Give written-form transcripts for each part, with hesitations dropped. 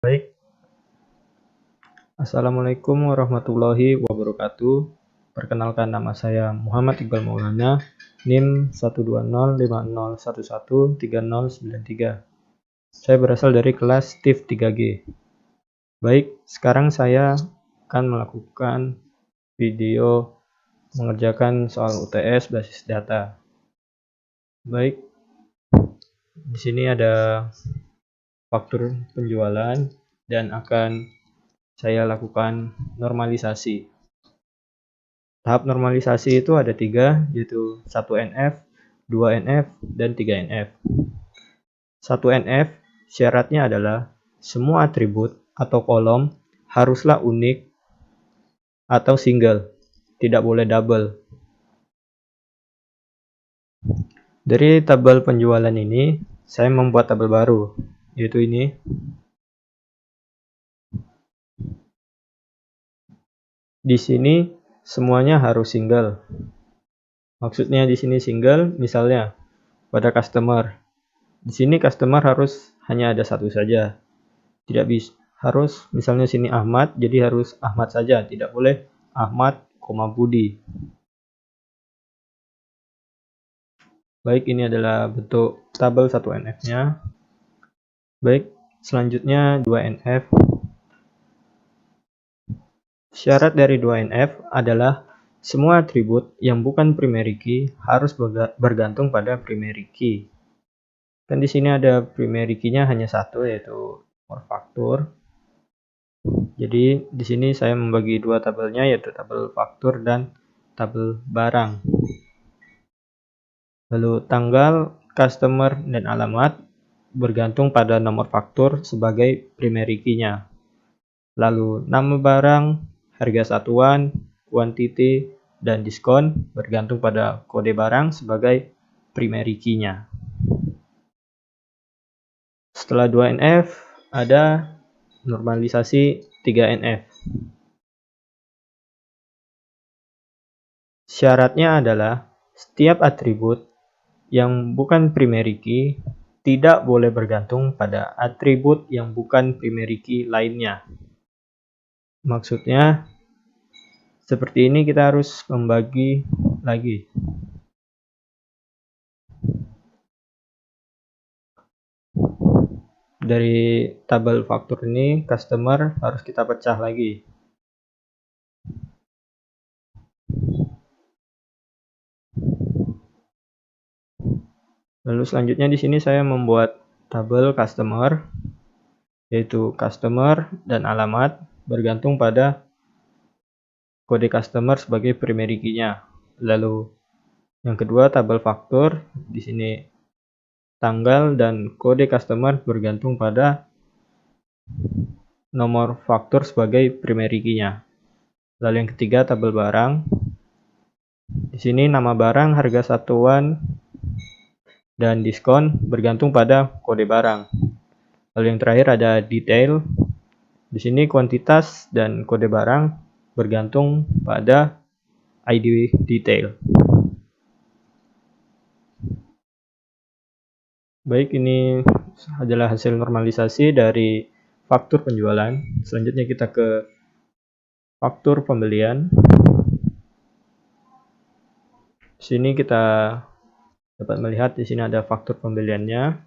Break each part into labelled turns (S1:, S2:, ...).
S1: Baik, Assalamualaikum warahmatullahi wabarakatuh. Perkenalkan, nama saya Muhammad Iqbal Maulana, NIM 12050113093. Saya berasal dari kelas TIF 3G. Baik, sekarang saya akan melakukan video mengerjakan soal UTS basis data. Baik, di sini ada faktur penjualan dan akan saya lakukan normalisasi. Tahap normalisasi itu ada 3, yaitu 1NF, 2NF, dan 3NF. 1NF syaratnya adalah semua atribut atau kolom haruslah unik atau single, tidak boleh double. Dari tabel penjualan ini, saya membuat tabel baru, yaitu ini. Di sini semuanya harus single. Maksudnya di sini single, misalnya pada customer. Di sini customer harus hanya ada satu saja. Tidak bisa harus misalnya sini Ahmad, jadi harus Ahmad saja, tidak boleh Ahmad, Budi. Baik, ini adalah bentuk tabel 1NF-nya. Baik, selanjutnya 2NF. Syarat dari 2NF adalah semua atribut yang bukan primary key harus bergantung pada primary key. Dan di sini ada primary key-nya hanya satu, yaitu nomor faktur. Jadi di sini saya membagi dua tabelnya, yaitu tabel faktur dan tabel barang. Lalu tanggal, customer, dan alamat bergantung pada nomor faktur sebagai primary key-nya. Lalu nama barang, harga satuan, quantity, dan diskon bergantung pada kode barang sebagai primary key-nya. Setelah 2NF ada normalisasi 3NF. Syaratnya adalah setiap atribut yang bukan primary key tidak boleh bergantung pada atribut yang bukan primary key lainnya. Maksudnya seperti ini, kita harus membagi lagi. Dari tabel faktur ini, customer harus kita pecah lagi. Lalu selanjutnya di sini saya membuat tabel customer, yaitu customer dan alamat bergantung pada kode customer sebagai primary key-nya. Lalu yang kedua tabel faktur, di sini tanggal dan kode customer bergantung pada nomor faktur sebagai primary key-nya. Lalu yang ketiga tabel barang. Di sini nama barang, harga satuan, dan diskon bergantung pada kode barang. Lalu yang terakhir ada detail. Di sini kuantitas dan kode barang bergantung pada ID detail. Baik, ini adalah hasil normalisasi dari faktur penjualan. Selanjutnya kita ke faktur pembelian. Di sini kita dapat melihat di sini ada faktur pembeliannya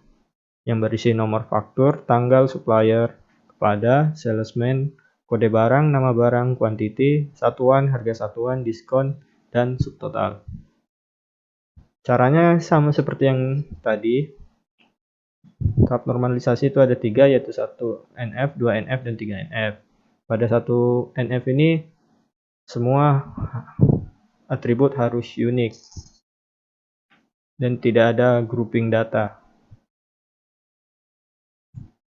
S1: yang berisi nomor faktur, tanggal, supplier, kepada, salesman, kode barang, nama barang, quantity, satuan, harga satuan, diskon, dan subtotal. Caranya sama seperti yang tadi. Tahap normalisasi itu ada 3, yaitu 1NF, 2NF, dan 3NF. Pada 1NF ini semua atribut harus unik dan tidak ada grouping data.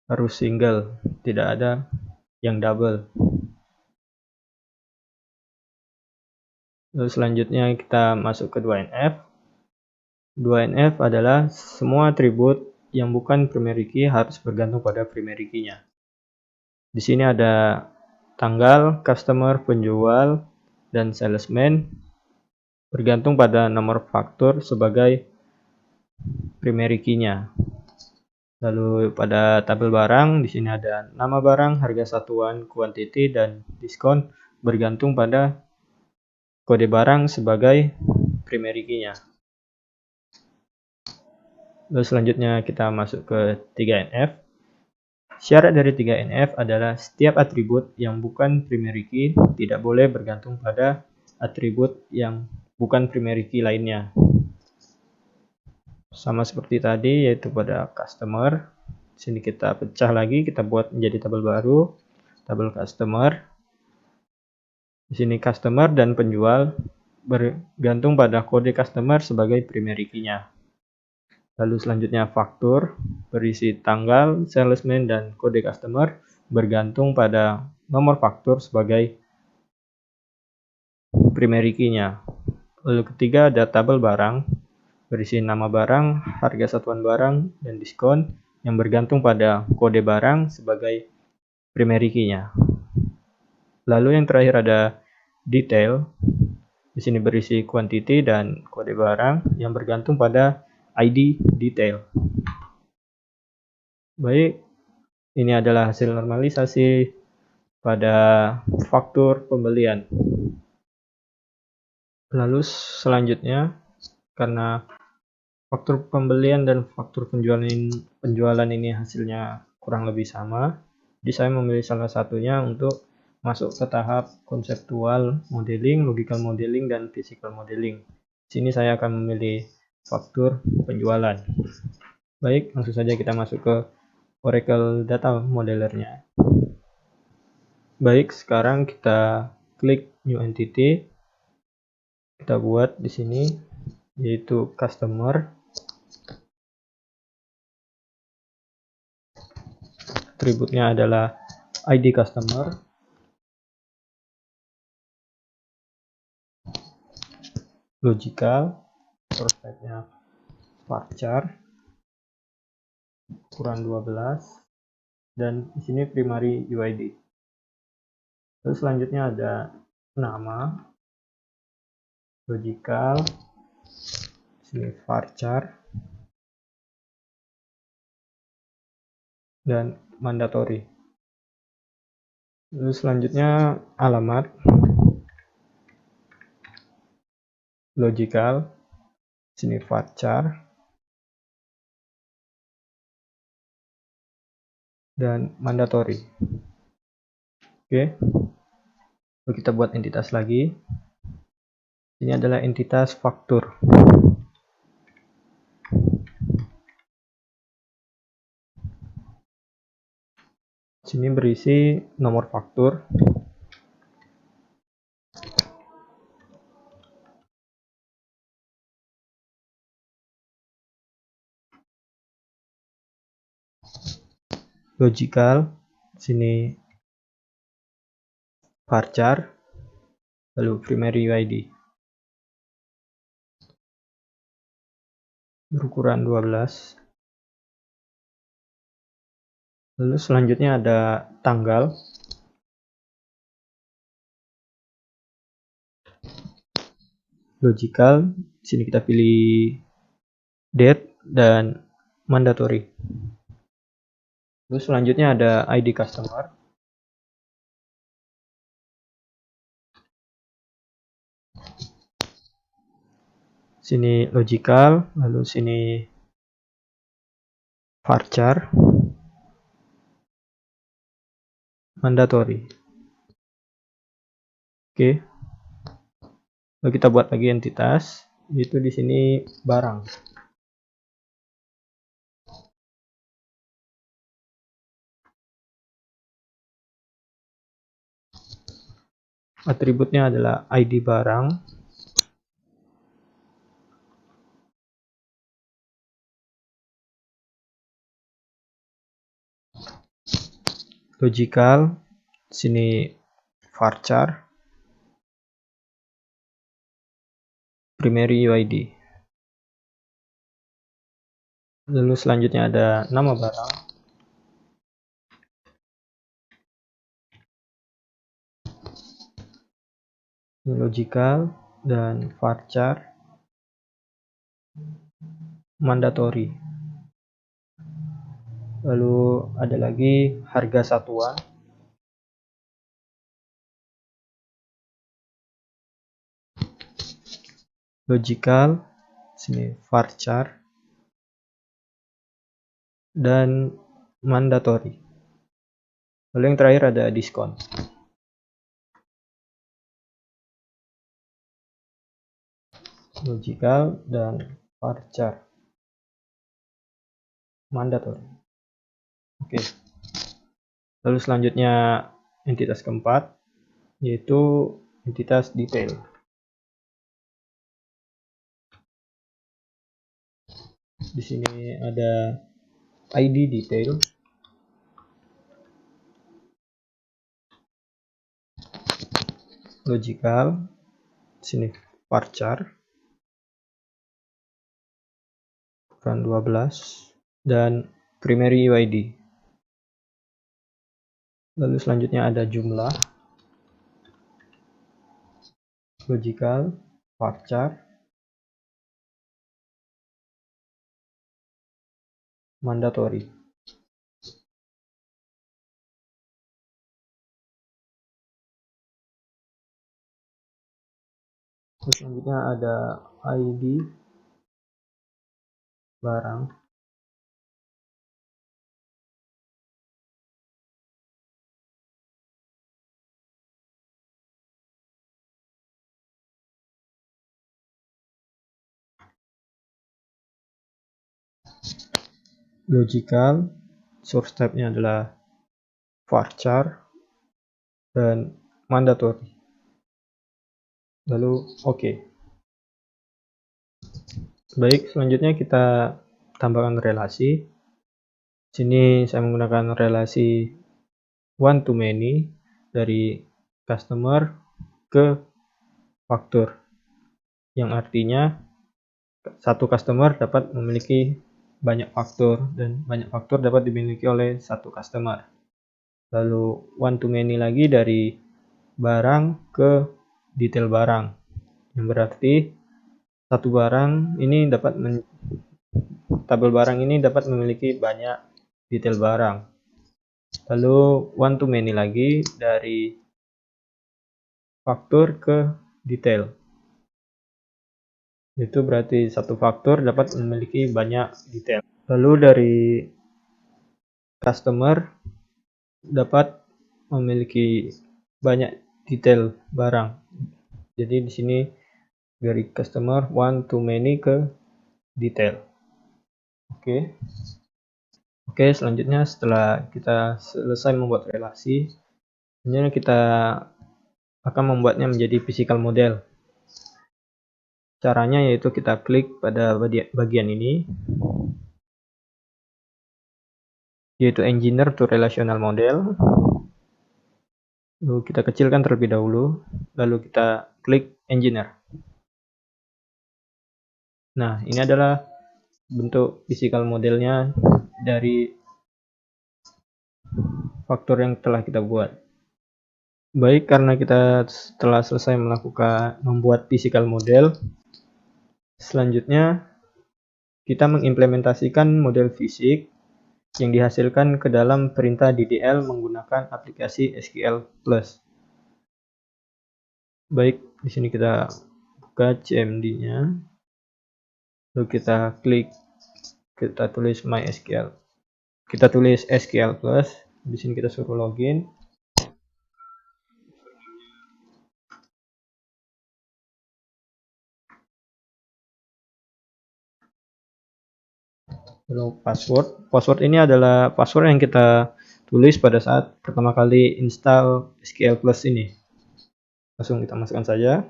S1: Harus single, tidak ada yang double. Lalu selanjutnya kita masuk ke 2NF. 2NF adalah semua atribut yang bukan primary key harus bergantung pada primary key-nya. Di sini ada tanggal, customer, penjual, dan salesman bergantung pada nomor faktur sebagai primary key-nya. Lalu pada tabel barang di sini ada nama barang, harga satuan, kuantiti, dan diskon bergantung pada kode barang sebagai primary key-nya. Lalu selanjutnya kita masuk ke 3NF. Syarat dari 3NF adalah setiap atribut yang bukan primary key tidak boleh bergantung pada atribut yang bukan primary key lainnya. Sama seperti tadi, yaitu pada customer. Sini kita pecah lagi, kita buat menjadi tabel baru, tabel customer. Di sini customer dan penjual bergantung pada kode customer sebagai primary key-nya. Lalu selanjutnya faktur, berisi tanggal, salesman, dan kode customer bergantung pada nomor faktur sebagai primary key-nya. Lalu ketiga ada tabel barang, berisi nama barang, harga satuan barang, dan diskon yang bergantung pada kode barang sebagai primary key-nya. Lalu yang terakhir ada detail. Di sini berisi quantity dan kode barang yang bergantung pada ID detail. Baik, ini adalah hasil normalisasi pada faktur pembelian. Lalu selanjutnya, karena faktur pembelian dan faktur penjualan ini hasilnya kurang lebih sama, jadi saya memilih salah satunya untuk masuk ke tahap konseptual modeling, logical modeling, dan physical modeling. Di sini saya akan memilih faktur penjualan. Baik, langsung saja kita masuk ke Oracle Data Modeler-nya. Baik, sekarang kita klik New Entity. Kita buat di sini yaitu Customer. Atributnya adalah ID Customer. Logical, terus type-nya varchar ukuran 12, dan di sini primary UID. Terus selanjutnya ada nama, logical, sini varchar, dan mandatory. Lalu selanjutnya alamat, logical, sini varchar, dan mandatory. Oke, lalu kita buat entitas lagi. Ini adalah entitas faktur. Sini berisi nomor faktur, logical, sini varchar, lalu primary UID berukuran 12. Lalu selanjutnya ada tanggal, logical, sini kita pilih date, dan mandatory. Lalu selanjutnya ada ID customer, sini logical, lalu sini varchar, mandatory. Oke, lalu kita buat lagi entitas, yaitu di sini barang. Atributnya adalah ID barang, logical, sini varchar, primary UID. Lalu selanjutnya ada nama barang, logical, dan varchar, mandatory. Lalu ada lagi harga satuan, logical, sini varchar, dan mandatory. Lalu yang terakhir ada diskon. Logical dan varchar, mandatory. Oke. Lalu selanjutnya entitas keempat, yaitu entitas detail. Di sini ada ID detail, logical, sini varchar, ukuran 12, dan primary UID. Lalu selanjutnya ada jumlah, logical, varchar, mandatory. Terus selanjutnya ada ID barang, logical, source type-nya adalah varchar, dan mandatory. Lalu oke. Baik, selanjutnya kita tambahkan relasi. Sini saya menggunakan relasi one to many dari customer ke faktur, yang artinya satu customer dapat memiliki banyak faktur dan banyak faktur dapat dimiliki oleh satu customer. Lalu one to many lagi dari barang ke detail barang, yang berarti satu barang ini dapat tabel barang ini dapat memiliki banyak detail barang. Lalu one to many lagi dari faktur ke detail, itu berarti satu faktur dapat memiliki banyak detail. Lalu dari customer dapat memiliki banyak detail barang. Jadi di sini dari customer one to many ke detail. Oke, selanjutnya setelah kita selesai membuat relasi, selanjutnya kita akan membuatnya menjadi physical model. Caranya yaitu kita klik pada bagian ini, yaitu Engineer to Relational Model. Lalu kita kecilkan terlebih dahulu, lalu kita klik Engineer. Nah, ini adalah bentuk physical modelnya dari faktor yang telah kita buat. Baik, karena kita telah selesai membuat physical model, selanjutnya kita mengimplementasikan model fisik yang dihasilkan ke dalam perintah DDL menggunakan aplikasi SQL+. Baik, di sini kita buka CMD-nya, lalu kita klik, kita tulis MySQL, kita tulis SQL+, di sini kita suruh login. Lalu password ini adalah password yang kita tulis pada saat pertama kali install SQL Plus ini. Langsung kita masukkan saja.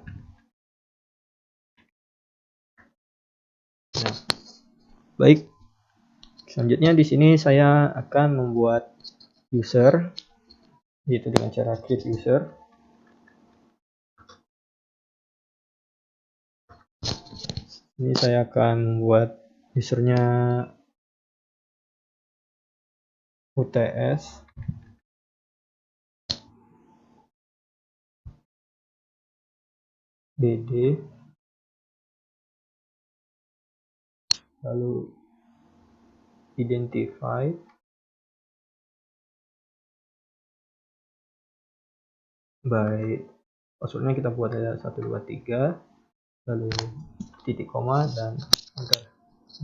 S1: Nah, baik. Selanjutnya di sini saya akan membuat user, yaitu dengan cara create user. Ini saya akan membuat usernya UTS. BD, lalu identify, Baik, passwordnya kita buat aja 123, lalu titik koma dan enter.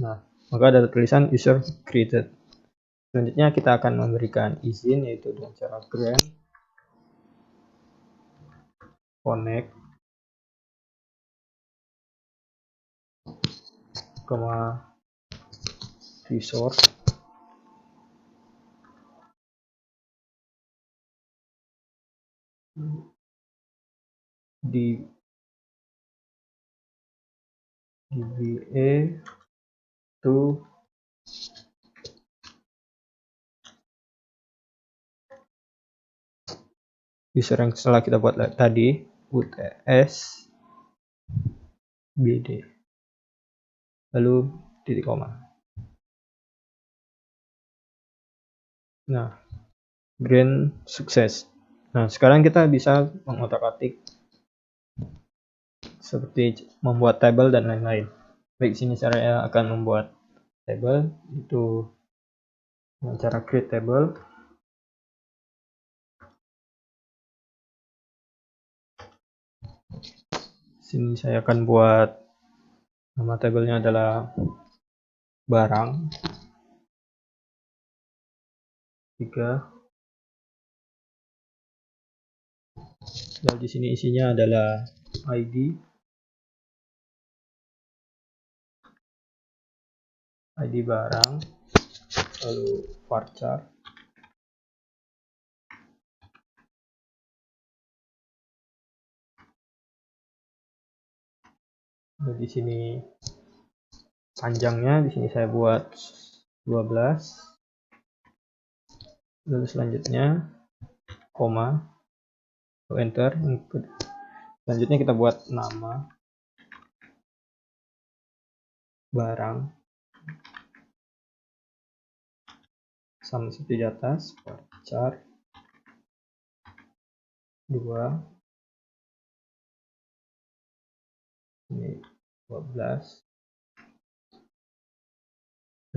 S1: Nah, maka ada tulisan user created. Selanjutnya kita akan memberikan izin, yaitu dengan cara grant connect, resource di DBA to user yang setelah kita buat tadi, UTS BD, lalu titik koma. Nah, green sukses. Nah, sekarang kita bisa mengotak-atik seperti membuat tabel dan lain-lain. Baik, sini saya akan membuat table, itu dengan cara create table. Sini saya akan buat nama tabelnya adalah barang 3. Dan di sini isinya adalah ID barang, lalu varchar, dan di sini panjangnya di sini saya buat 12, lalu selanjutnya koma, lalu enter. Selanjutnya kita buat nama barang sama seperti di atas, varchar 2, ini 12,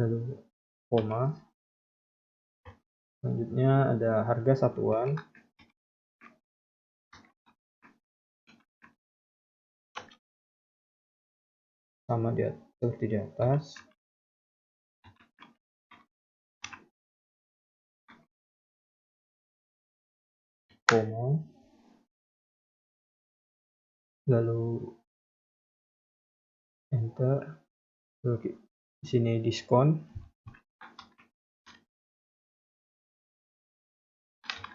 S1: lalu koma, selanjutnya ada harga satuan sama dia seperti di atas, koma, lalu enter. Lalu di sini diskon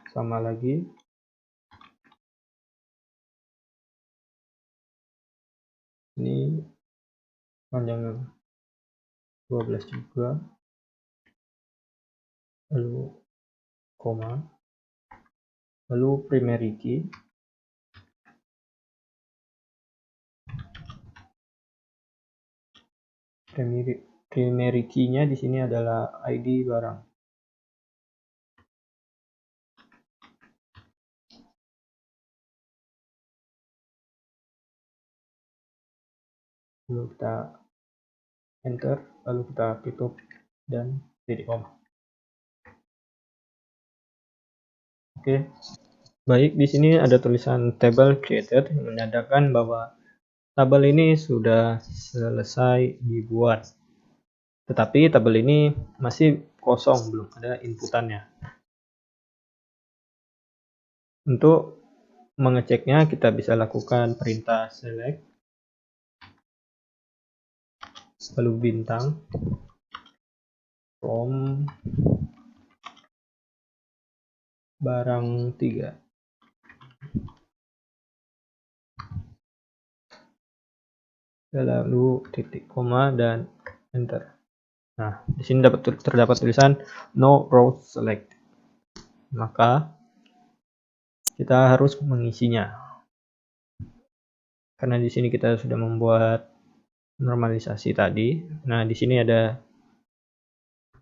S1: sama lagi, ini panjang 12 juga, lalu koma, lalu primary key, primary key-nya di sini adalah ID barang. Lalu kita enter, lalu kita tutup dan titik koma. Oke. Baik, di sini ada tulisan table created yang menandakan bahwa tabel ini sudah selesai dibuat. Tetapi tabel ini masih kosong, belum ada inputannya. Untuk mengeceknya kita bisa lakukan perintah select, lalu bintang from barang 3, lalu titik koma dan enter. Nah, di sini terdapat tulisan no row select. Maka kita harus mengisinya. Karena di sini kita sudah membuat normalisasi tadi. Nah, di sini ada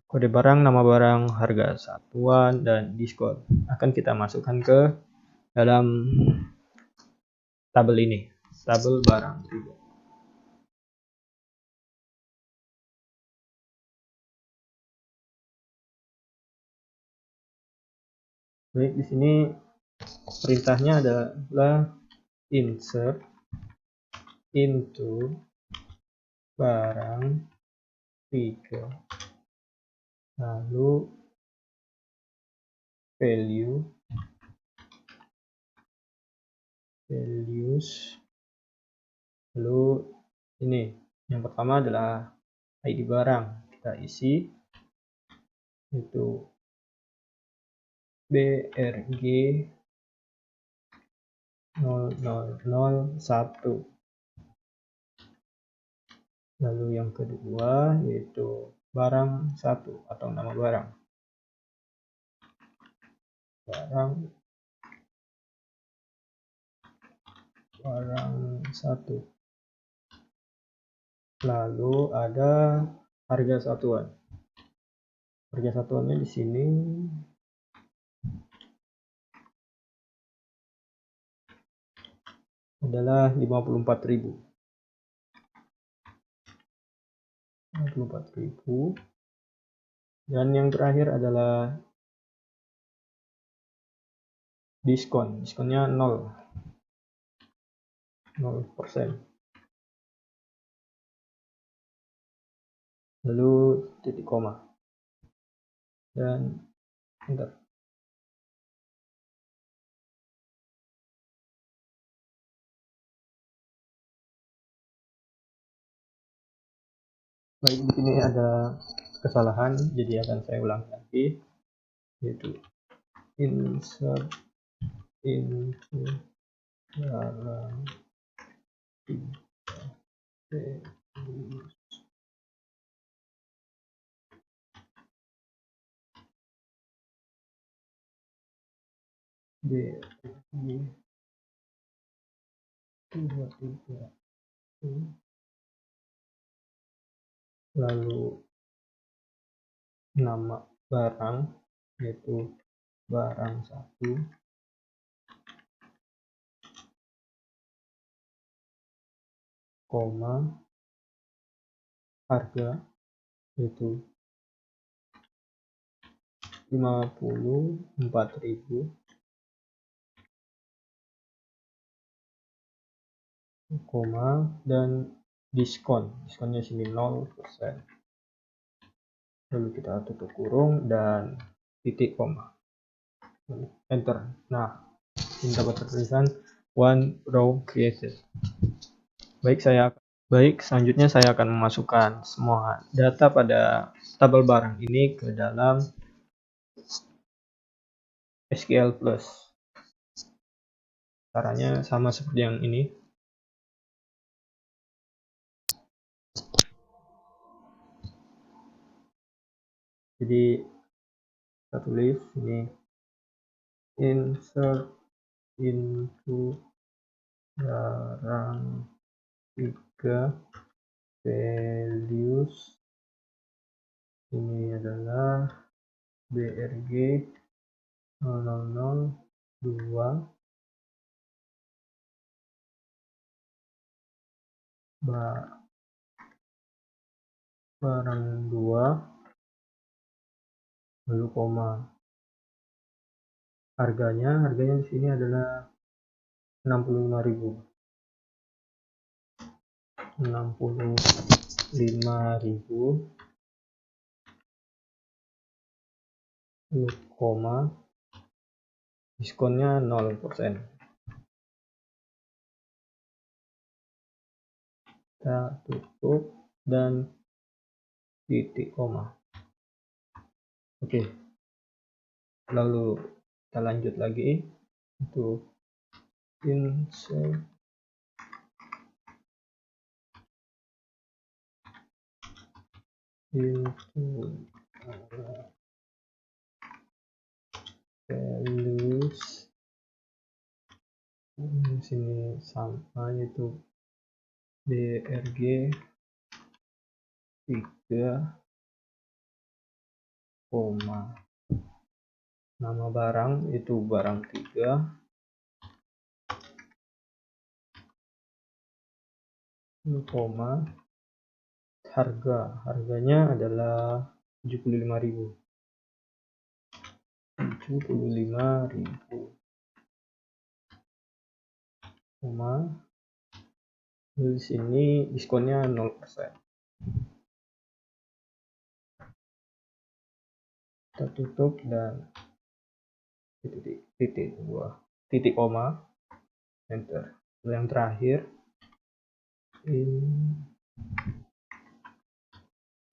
S1: kode barang, nama barang, harga satuan, dan diskon. Akan kita masukkan ke dalam tabel ini, tabel barang 3. Baik, di sini Perintahnya adalah insert into barang 3, lalu values, lalu ini yang pertama adalah ID barang, kita isi itu BRG 0001. Lalu yang kedua yaitu barang 1 atau nama barang 1. Lalu ada harga satuan. Harga satuannya di sini adalah 54.000. Dan yang terakhir adalah diskon. Diskonnya 0%. Lalu titik koma dan enter. Baik, di sini ada kesalahan, jadi akan saya ulangi lagi, yaitu insert into barang 3 lalu nama barang yaitu barang 1, koma harga yaitu 54.000, koma dan diskonnya sini 0%. Lalu kita tutup kurung dan titik koma, enter. Nah, ini dapat tertulisan one row created. Baik, selanjutnya saya akan memasukkan semua data pada tabel barang ini ke dalam SQL Plus. Caranya sama seperti yang ini. Jadi kita tulis ini insert into barang 3 values, ini adalah BRG 0002 barang 2, lalu koma. Harganya di sini adalah 65.000. Lalu koma, diskonnya 0%. Kita tutup dan titik koma. Oke, lalu kita lanjut lagi untuk insert into values. Di sini sama, yaitu BRG 3, koma nama barang itu barang 3, koma harganya adalah 75.000. koma. Di sini diskonnya 0%. Kita tutup dan titik koma, enter. Yang terakhir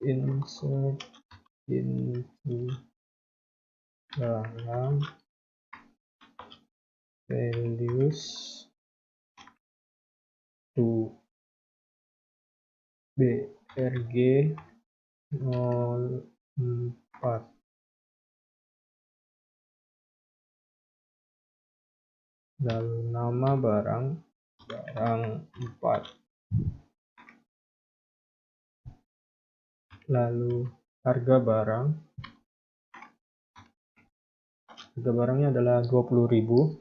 S1: insert into dalam values to BRG 04. Lalu nama barang 4. Lalu harga barangnya adalah 20.000.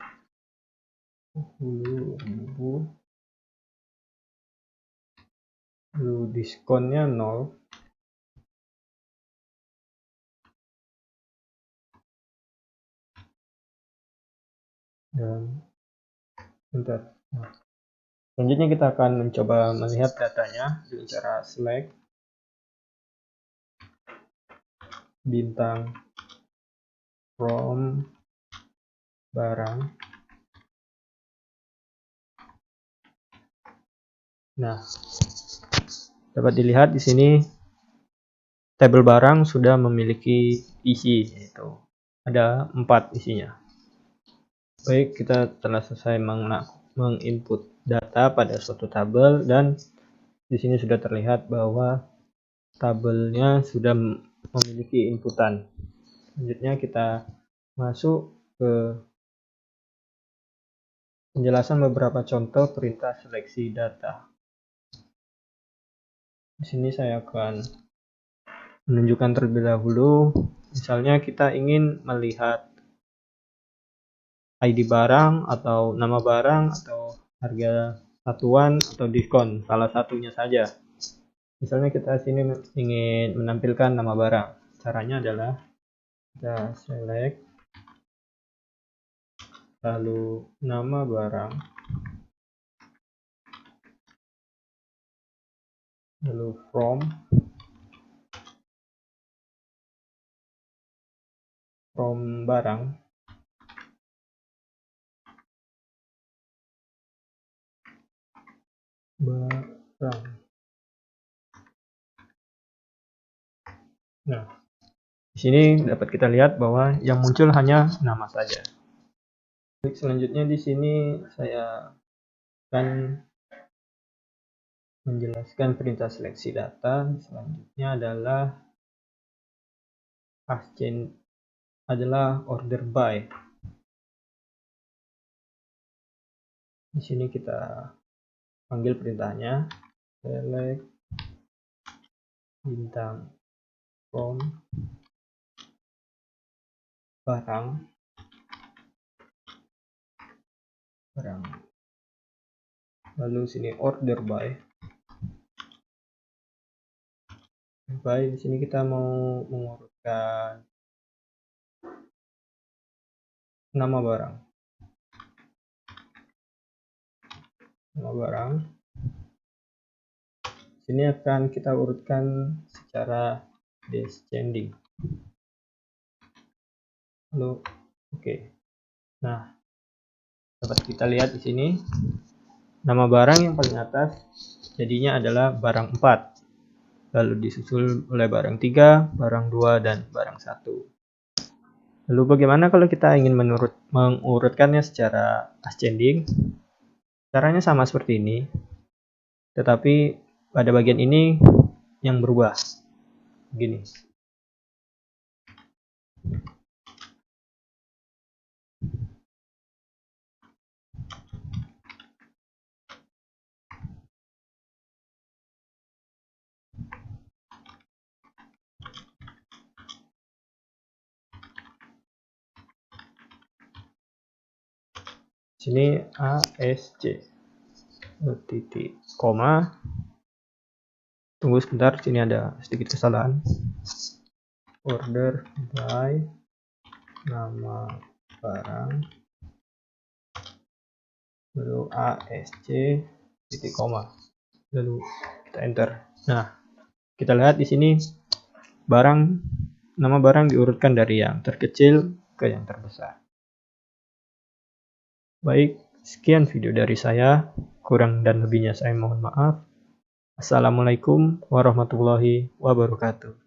S1: Lalu diskonnya 0. Dan enter. Selanjutnya kita akan mencoba melihat datanya dengan cara select bintang from barang. Nah, dapat dilihat di sini tabel barang sudah memiliki isi, yaitu ada 4 isinya. Baik, kita telah selesai menginput data pada suatu tabel, dan di sini sudah terlihat bahwa tabelnya sudah memiliki inputan. Selanjutnya kita masuk ke penjelasan beberapa contoh perintah seleksi data. Di sini saya akan menunjukkan terlebih dahulu, misalnya kita ingin melihat ID barang atau nama barang atau harga satuan atau diskon, salah satunya saja. Misalnya kita sini ingin menampilkan nama barang. Caranya adalah kita select lalu nama barang, lalu from barang, Nah, di sini dapat kita lihat bahwa yang muncul hanya nama saja. Selanjutnya di sini saya akan menjelaskan perintah seleksi data. Selanjutnya adalah order by. Di sini kita panggil perintahnya select bintang from barang, lalu sini order by. Di sini kita mau mengurutkan nama barang. Sini akan kita urutkan secara descending. Lalu oke. Nah, dapat kita lihat di sini nama barang yang paling atas jadinya adalah barang 4. Lalu disusul oleh barang 3, barang 2, dan barang 1. Lalu bagaimana kalau kita ingin mengurutkannya secara ascending? Caranya sama seperti ini, tetapi pada bagian ini yang berubah. Begini. Sini ASC titik koma. Tunggu sebentar, sini ada sedikit kesalahan. Order by nama barang lalu ASC titik koma, lalu kita enter. Nah, kita lihat di sini nama barang diurutkan dari yang terkecil ke yang terbesar. Baik, sekian video dari saya. Kurang dan lebihnya saya mohon maaf. Assalamualaikum warahmatullahi wabarakatuh.